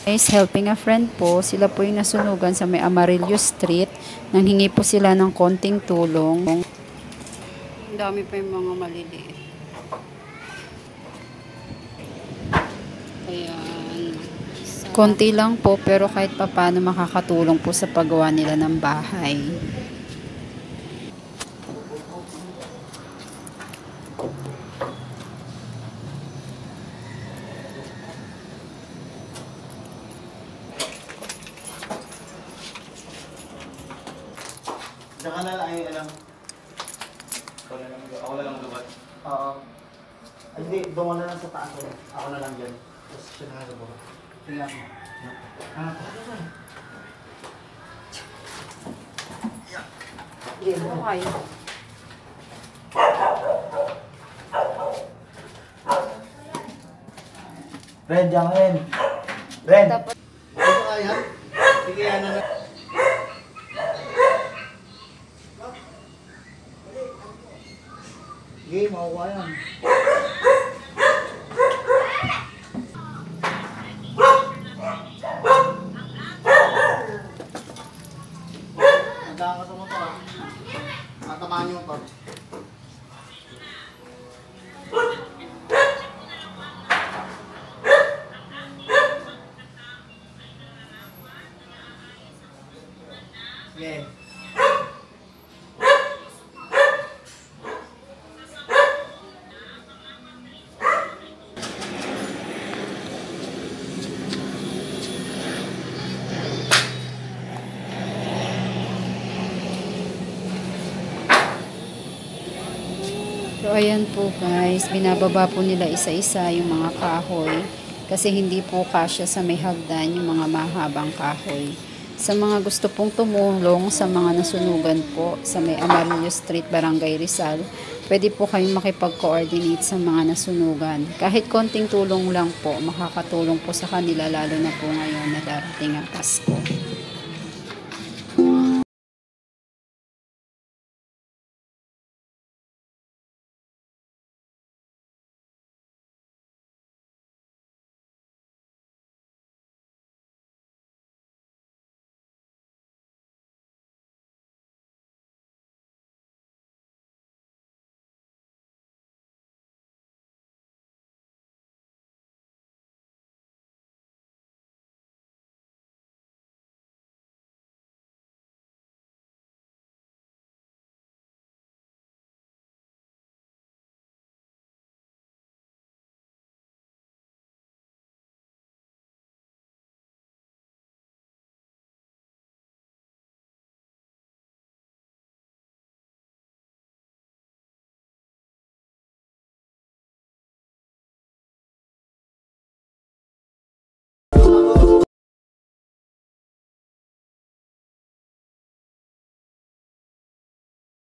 Guys, helping a friend po, sila po yung nasunugan sa may Amarillo Street. Nanghingi po sila ng konting tulong. Ang dami pa yung mga maliliit. Ayan. Konti lang po, pero kahit papaano makakatulong po sa paggawa nila ng bahay. Diyan ka na lang ay alam. Ako na lang lubat. Oo. Ay, hindi, doon ka na lang sa taas. Ako na lang dyan. Tapos siya na sa baba. Tingnan mo. Okay. Ren, diyan ka rin. Ren! Ito kaya? Sige, yan na. Sige, makukuha yan. Nagdaan ka sa motor. Tatamaan yung motor. Sige. So, ayan po guys, binababa po nila isa-isa yung mga kahoy kasi hindi po kasya sa may hagdan yung mga mahabang kahoy. Sa mga gusto pong tumulong sa mga nasunugan po sa may Amarillo Street, Barangay Rizal, pwede po kayong makipag-coordinate sa mga nasunugan. Kahit konting tulong lang po, makakatulong po sa kanila lalo na po ngayon na darating ang Pasko.